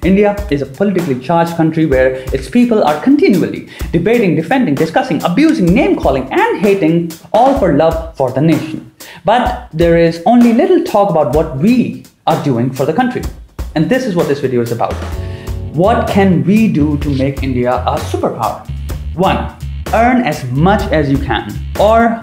India is a politically charged country where its people are continually debating, defending, discussing, abusing, name-calling and hating, all for love for the nation. But there is only little talk about what we are doing for the country. And this is what this video is about. What can we do to make India a superpower? 1. Earn as much as you can. Or,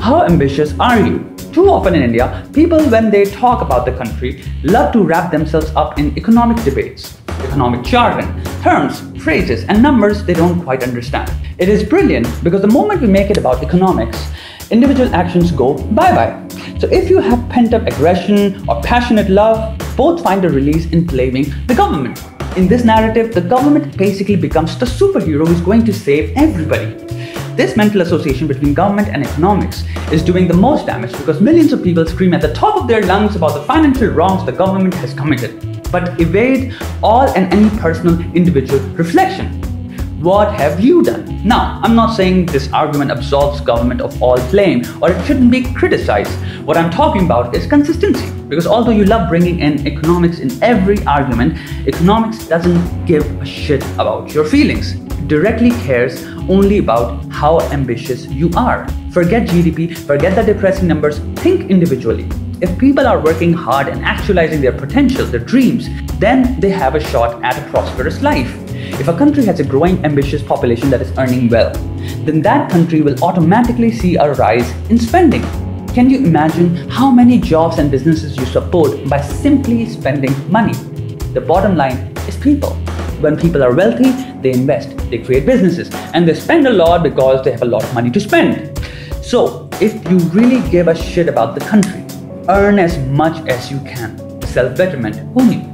how ambitious are you? Too often in India, people when they talk about the country love to wrap themselves up in economic debates, economic jargon, terms, phrases and numbers they don't quite understand. It is brilliant because the moment we make it about economics, individual actions go bye-bye. So if you have pent-up aggression or passionate love, both find a release in blaming the government. In this narrative, the government basically becomes the superhero who's going to save everybody. This mental association between government and economics is doing the most damage because millions of people scream at the top of their lungs about the financial wrongs the government has committed, but evade all and any personal individual reflection. What have you done? Now, I'm not saying this argument absolves government of all blame or it shouldn't be criticized. What I'm talking about is consistency. Because although you love bringing in economics in every argument, economics doesn't give a shit about your feelings. It directly cares only about how ambitious you are. Forget GDP, forget the depressing numbers, think individually. If people are working hard and actualizing their potential, their dreams, then they have a shot at a prosperous life. If a country has a growing ambitious population that is earning well, then that country will automatically see a rise in spending. Can you imagine how many jobs and businesses you support by simply spending money? The bottom line is people. When people are wealthy, they invest, they create businesses, and they spend a lot because they have a lot of money to spend. So, if you really give a shit about the country, earn as much as you can. Self-betterment only.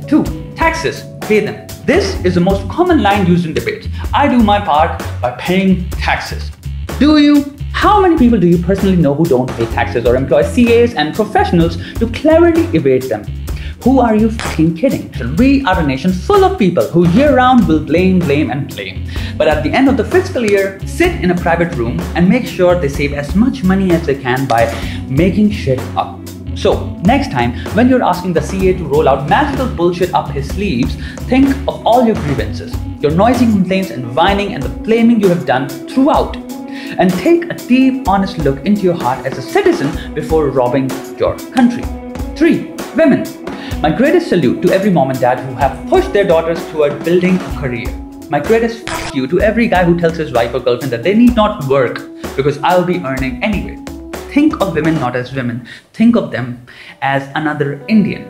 2. Taxes. Pay them. This is the most common line used in debates. I do my part by paying taxes. Do you? How many people do you personally know who don't pay taxes or employ CAs and professionals to cleverly evade them? Who are you fucking kidding? We are a nation full of people who year-round will blame and blame. But at the end of the fiscal year, sit in a private room and make sure they save as much money as they can by making shit up. So, next time, when you're asking the CA to roll out magical bullshit up his sleeves, think of all your grievances, your noisy complaints and whining and the blaming you have done throughout. And take a deep, honest look into your heart as a citizen before robbing your country. 3. Women. My greatest salute to every mom and dad who have pushed their daughters toward building a career. My greatest fuck you to every guy who tells his wife or girlfriend that they need not work because I'll be earning anyway. Think of women not as women. Think of them as another Indian.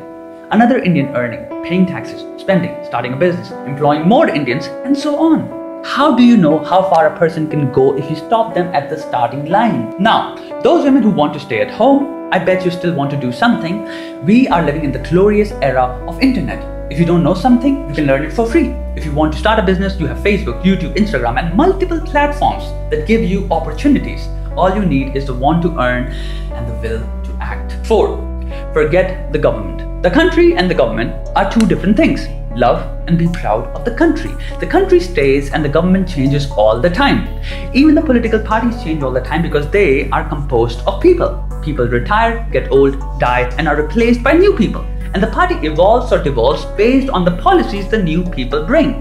Another Indian earning, paying taxes, spending, starting a business, employing more Indians, and so on. How do you know how far a person can go if you stop them at the starting line? Now, those women who want to stay at home, I bet you still want to do something. We are living in the glorious era of internet. If you don't know something, you can learn it for free. If you want to start a business, you have Facebook, YouTube, Instagram, and multiple platforms that give you opportunities. All you need is the want to earn and the will to act. 4. Forget the government. The country and the government are two different things. Love and be proud of the country. The country stays and the government changes all the time. Even the political parties change all the time because they are composed of people. People retire, get old, die, and are replaced by new people. And the party evolves or devolves based on the policies the new people bring.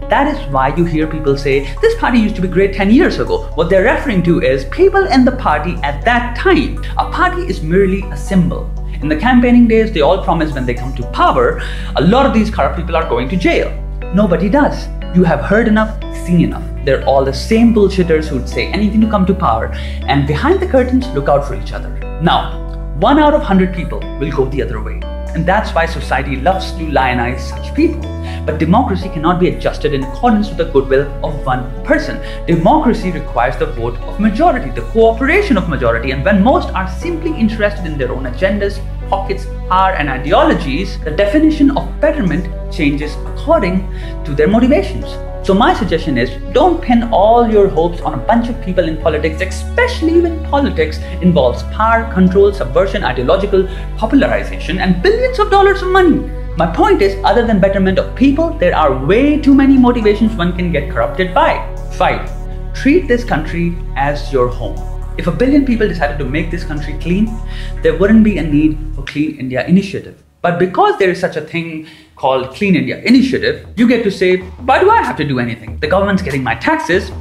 That is why you hear people say, this party used to be great 10 years ago. What they're referring to is people in the party at that time. A party is merely a symbol. In the campaigning days, they all promise when they come to power, a lot of these corrupt people are going to jail. Nobody does. You have heard enough, seen enough. They're all the same bullshitters who'd say anything to come to power, and behind the curtains, look out for each other. Now, 1 out of 100 people will go the other way. And that's why society loves to lionize such people. But democracy cannot be adjusted in accordance with the goodwill of one person. Democracy requires the vote of majority, the cooperation of majority, and when most are simply interested in their own agendas, pockets, power, and ideologies, the definition of betterment changes according to their motivations. So my suggestion is, don't pin all your hopes on a bunch of people in politics, especially when politics involves power, control, subversion, ideological popularization, and billions of dollars of money. My point is, other than betterment of people, there are way too many motivations one can get corrupted by. 5. Treat this country as your home. If 1 billion people decided to make this country clean, there wouldn't be a need for Clean India initiative. But because there is such a thing called Clean India Initiative, you get to say, why do I have to do anything? The government's getting my taxes.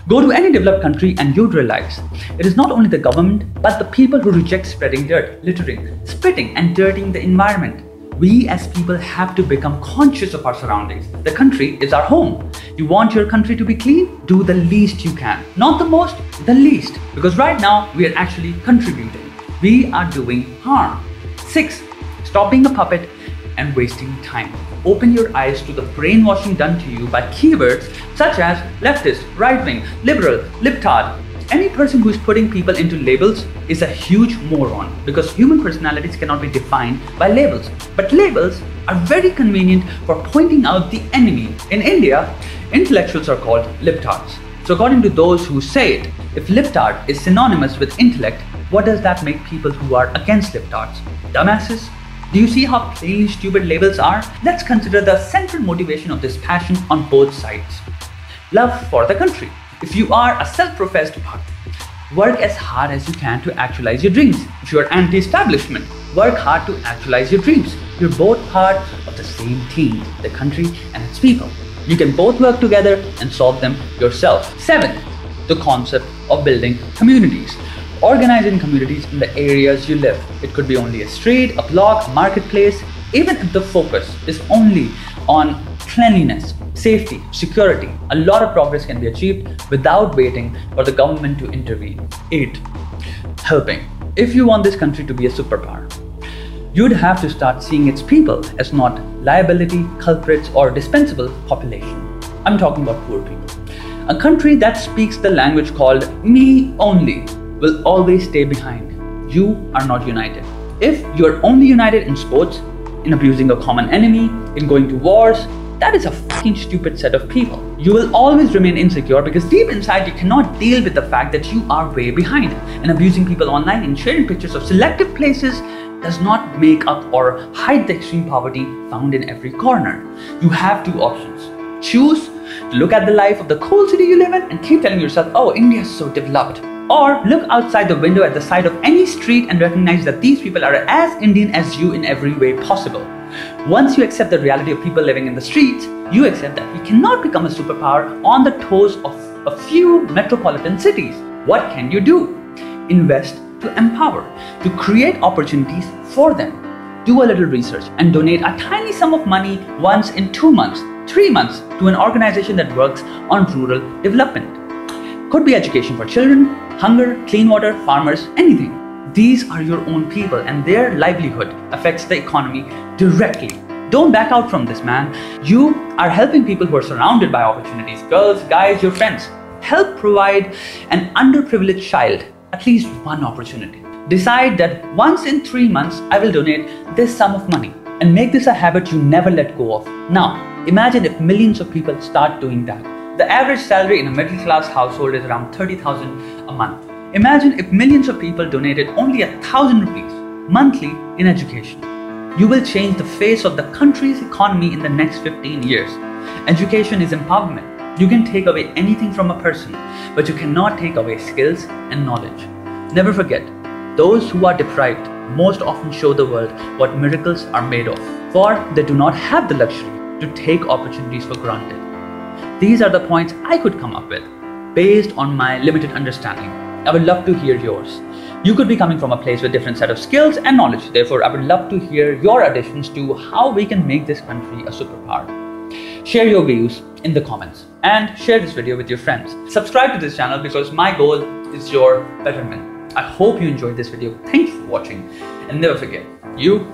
Go to any developed country and you'd realize it is not only the government, but the people who reject spreading dirt, littering, spitting and dirtying the environment. We as people have to become conscious of our surroundings. The country is our home. You want your country to be clean? Do the least you can. Not the most, the least. Because right now, we are actually contributing. We are doing harm. 6. Stop being a puppet and wasting time. Open your eyes to the brainwashing done to you by keywords such as leftist, right-wing, liberal, libtard. Any person who is putting people into labels is a huge moron because human personalities cannot be defined by labels. But labels are very convenient for pointing out the enemy. In India, intellectuals are called libtards. So according to those who say it, if libtard is synonymous with intellect, what does that make people who are against libtards? Dumbasses? Do you see how plain stupid labels are? Let's consider the central motivation of this passion on both sides. Love for the country. If you are a self-professed bhakt, work as hard as you can to actualize your dreams. If you are anti-establishment, work hard to actualize your dreams. You're both part of the same team, the country and its people. You can both work together and solve them yourself. 7. The concept of building communities. Organizing communities in the areas you live. It could be only a street, a block, a marketplace. Even if the focus is only on cleanliness, safety, security, a lot of progress can be achieved without waiting for the government to intervene. 8. Helping. If you want this country to be a superpower, you'd have to start seeing its people as not liability, culprits, or dispensable population. I'm talking about poor people. A country that speaks the language called me only will always stay behind. You are not united. If you're only united in sports, in abusing a common enemy, in going to wars, that is a fucking stupid set of people. You will always remain insecure because deep inside you cannot deal with the fact that you are way behind. And abusing people online and sharing pictures of selective places does not make up or hide the extreme poverty found in every corner. You have two options. Choose to look at the life of the cool city you live in and keep telling yourself, oh, India is so developed. Or look outside the window at the side of any street and recognize that these people are as Indian as you in every way possible. Once you accept the reality of people living in the streets, you accept that we cannot become a superpower on the toes of a few metropolitan cities. What can you do? Invest to empower, to create opportunities for them. Do a little research and donate a tiny sum of money once in 2 months, 3 months to an organization that works on rural development. Could be education for children, hunger, clean water, farmers, anything. These are your own people and their livelihood affects the economy directly. Don't back out from this, man. You are helping people who are surrounded by opportunities. Girls, guys, your friends. Help provide an underprivileged child at least one opportunity. Decide that once in 3 months, I will donate this sum of money and make this a habit you never let go of. Now, imagine if millions of people start doing that. The average salary in a middle-class household is around 30,000 a month. Imagine if millions of people donated only 1,000 rupees monthly in education. You will change the face of the country's economy in the next 15 years. Education is empowerment. You can take away anything from a person, but you cannot take away skills and knowledge. Never forget, those who are deprived most often show the world what miracles are made of, for they do not have the luxury to take opportunities for granted. These are the points I could come up with based on my limited understanding. I would love to hear yours. You could be coming from a place with different set of skills and knowledge. Therefore, I would love to hear your additions to how we can make this country a superpower. Share your views in the comments and share this video with your friends. Subscribe to this channel because my goal is your betterment. I hope you enjoyed this video. Thank you for watching and never forget, you